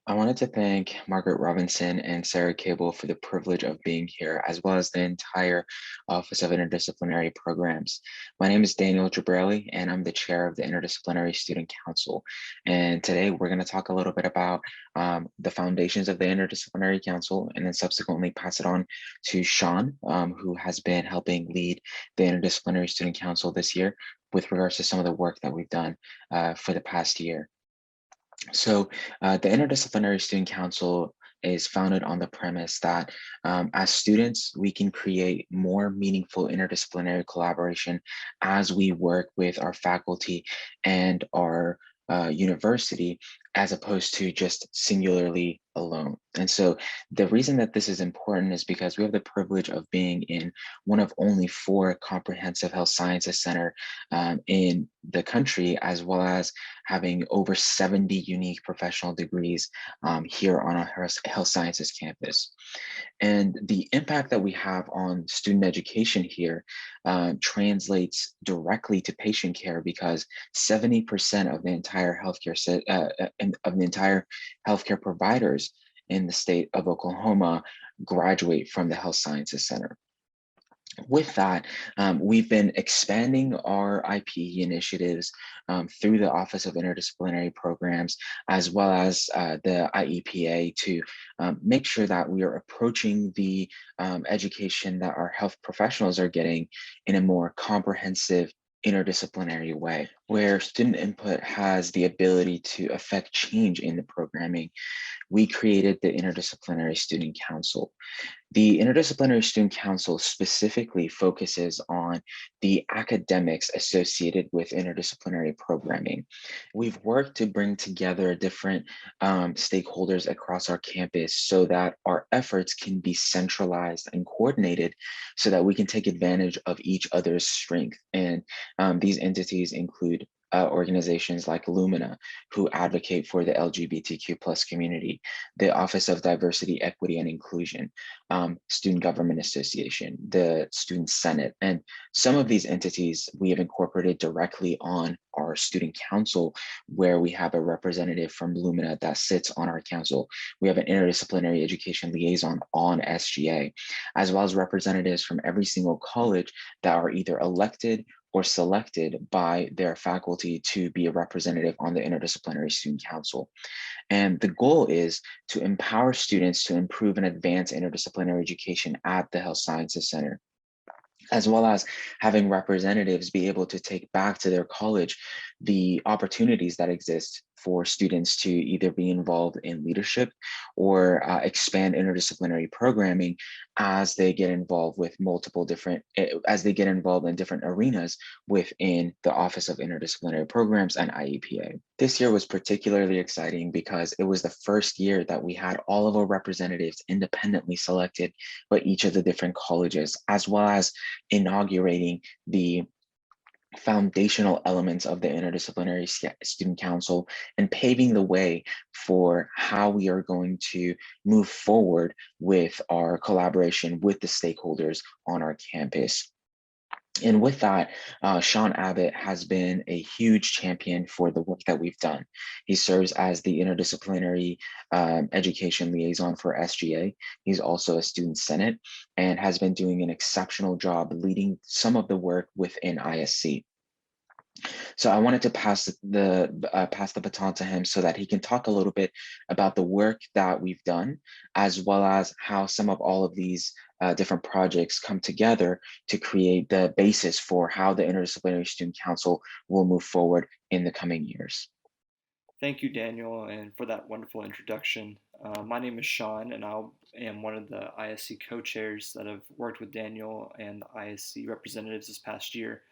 I wanted to thank Margaret Robinson and Sarah Cable for the privilege of being here, as well as the entire Office of Interdisciplinary Programs. My name is Daniel Gebreili, and I'm the chair of the Interdisciplinary Student Council. And today we're going to talk a little bit about the foundations of the Interdisciplinary Council, and then subsequently pass it on to Sean, who has been helping lead the Interdisciplinary Student Council this year with regards to some of the work that we've done for the past year. So the Interdisciplinary Student Council is founded on the premise that as students, we can create more meaningful interdisciplinary collaboration as we work with our faculty and our university, as opposed to just singularly alone. And so the reason that this is important is because we have the privilege of being in one of only 4 comprehensive health sciences center in the country, as well as having over 70 unique professional degrees here on our health sciences campus. And the impact that we have on student education here translates directly to patient care, because 70% of the entire of the entire healthcare providers in the state of Oklahoma graduate from the Health Sciences Center. With that, we've been expanding our IP initiatives through the Office of Interdisciplinary Programs, as well as the IEPA, to make sure that we are approaching the education that our health professionals are getting in a more comprehensive, interdisciplinary way, where student input has the ability to affect change in the programming. We created the Interdisciplinary Student Council. The Interdisciplinary Student Council specifically focuses on the academics associated with interdisciplinary programming. We've worked to bring together different stakeholders across our campus so that our efforts can be centralized and coordinated so that we can take advantage of each other's strength. And these entities include organizations like Lumina, who advocate for the LGBTQ plus community, the Office of Diversity, Equity, and Inclusion, Student Government Association, the Student Senate. And some of these entities we have incorporated directly on our student council, where we have a representative from Lumina that sits on our council. We have an interdisciplinary education liaison on SGA, as well as representatives from every single college that are either elected or selected by their faculty to be a representative on the Interdisciplinary Student Council. And the goal is to empower students to improve and advance interdisciplinary education at the Health Sciences Center, as well as having representatives be able to take back to their college the opportunities that exist for students to either be involved in leadership or expand interdisciplinary programming as they get involved with as they get involved in different arenas within the Office of Interdisciplinary Programs and IEPA. This year was particularly exciting because it was the first year that we had all of our representatives independently selected by each of the different colleges, as well as inaugurating the foundational elements of the Interdisciplinary Student Council and paving the way for how we are going to move forward with our collaboration with the stakeholders on our campus. And with that, Sean Abbott has been a huge champion for the work that we've done. He serves as the interdisciplinary education liaison for SGA. He's also a student senate and has been doing an exceptional job leading some of the work within ISC. So I wanted to pass the baton to him so that he can talk a little bit about the work that we've done, as well as how some of all of these different projects come together to create the basis for how the Interdisciplinary Student Council will move forward in the coming years. Thank you, Daniel, and for that wonderful introduction. My name is Sean, and I am one of the ISC co-chairs that have worked with Daniel and the ISC representatives this past year.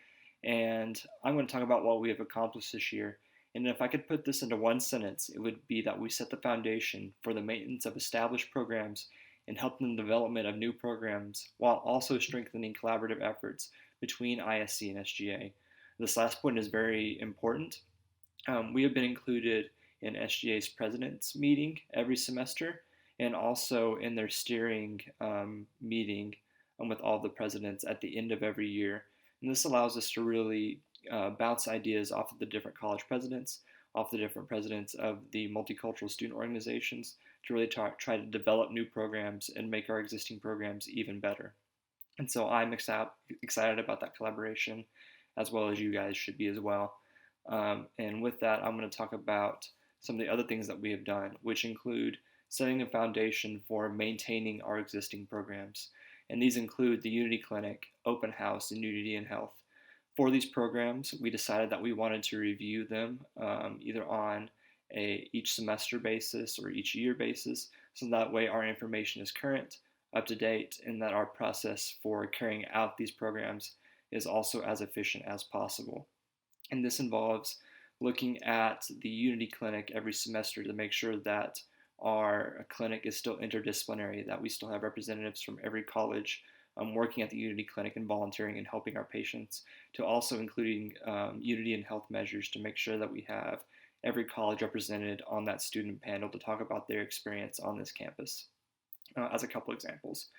And I'm going to talk about what we have accomplished this year. And if I could put this into one sentence, it would be that we set the foundation for the maintenance of established programs and helping the development of new programs while also strengthening collaborative efforts between ISC and SGA. This last point is very important. We have been included in SGA's president's meeting every semester and also in their steering meeting with all the presidents at the end of every year. And this allows us to really bounce ideas off of the different college presidents off the different presidents of the multicultural student organizations to really try to develop new programs and make our existing programs even better. And so I'm excited about that collaboration, as well as you guys should be as well. And with that, I'm going to talk about some of the other things that we have done, which include setting a foundation for maintaining our existing programs. And these include the Unity Clinic, Open House, and Unity in Health. For these programs, we decided that we wanted to review them either on each semester basis or each year basis, so that way our information is current, up to date, and that our process for carrying out these programs is also as efficient as possible. And this involves looking at the Unity Clinic every semester to make sure that our clinic is still interdisciplinary, that we still have representatives from every college working at the Unity Clinic and volunteering and helping our patients, to also including Unity and health measures to make sure that we have every college represented on that student panel to talk about their experience on this campus, as a couple examples.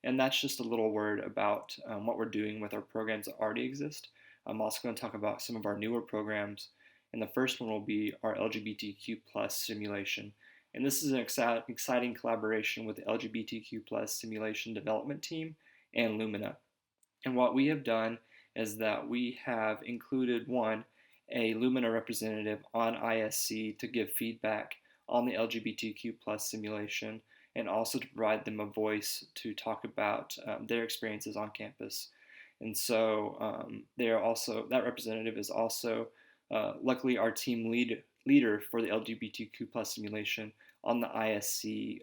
And that's just a little word about what we're doing with our programs that already exist. I'm also going to talk about some of our newer programs, and the first one will be our LGBTQ plus simulation. And this is an exciting collaboration with the LGBTQ plus simulation development team and Lumina. And what we have done is that we have included a Lumina representative on ISC to give feedback on the LGBTQ plus simulation, and also to provide them a voice to talk about their experiences on campus. And so that representative is also luckily our team leader for the LGBTQ plus simulation on the ISC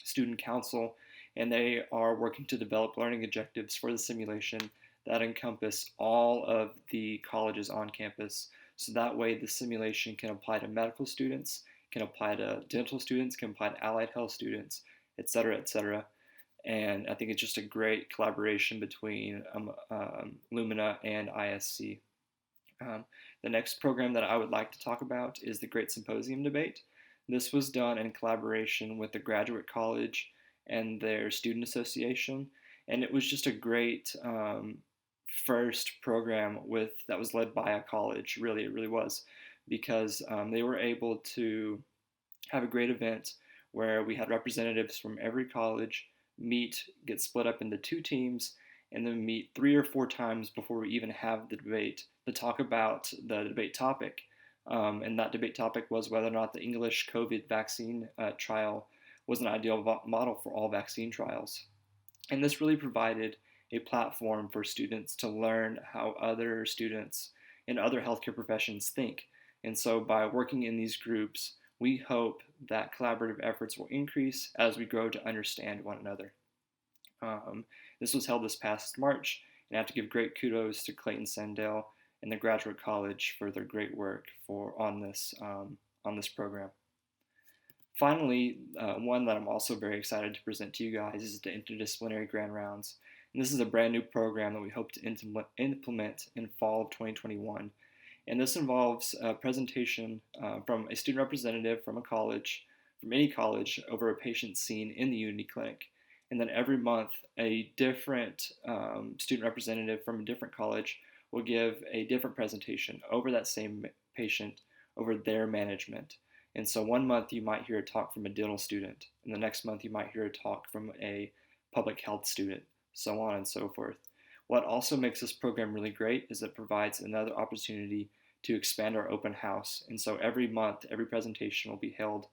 student council, and they are working to develop learning objectives for the simulation that encompass all of the colleges on campus. So that way the simulation can apply to medical students, can apply to dental students, can apply to allied health students, et cetera, et cetera. And I think it's just a great collaboration between Lumina and ISC. The next program that I would like to talk about is the Great Symposium Debate. This was done in collaboration with the Graduate College and their student association, and it was just a great first program that was led by a college. Really, it really was, because they were able to have a great event where we had representatives from every college get split up into two teams, and then meet 3 or 4 times before we even have the debate to talk about the debate topic. And that debate topic was whether or not the English COVID vaccine trial was an ideal model for all vaccine trials. And this really provided a platform for students to learn how other students in other healthcare professions think. And so by working in these groups, we hope that collaborative efforts will increase as we grow to understand one another. This was held this past March, and I have to give great kudos to Clayton Sandell and the Graduate College for their great work on this program. Finally, one that I'm also very excited to present to you guys is the Interdisciplinary Grand Rounds. And this is a brand new program that we hope to implement in fall of 2021. And this involves a presentation from a student representative from any college, over a patient seen in the Unity Clinic. And then every month, a different student representative from a different college will give a different presentation over that same patient, over their management. And so one month you might hear a talk from a dental student, and the next month you might hear a talk from a public health student, so on and so forth. What also makes this program really great is it provides another opportunity to expand our open house. And so every month, every presentation will be held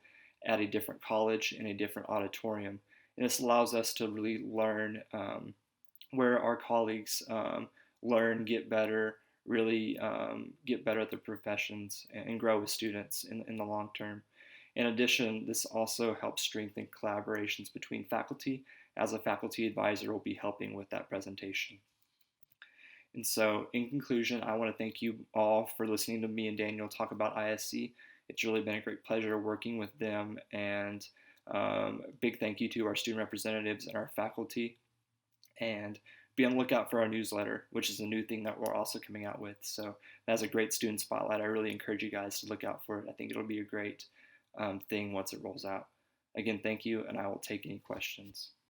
at a different college in a different auditorium. And this allows us to really learn where our colleagues learn, get better, really get better at their professions and grow with students in the long term. In addition, this also helps strengthen collaborations between faculty, as a faculty advisor will be helping with that presentation. And so, in conclusion, I want to thank you all for listening to me and Daniel talk about ISC. It's really been a great pleasure working with them, and big thank you to our student representatives and our faculty. And be on the lookout for our newsletter, which is a new thing that we're also coming out with. So that's a great student spotlight. I really encourage you guys to look out for it. I think it'll be a great thing once it rolls out. Again, thank you, and I will take any questions.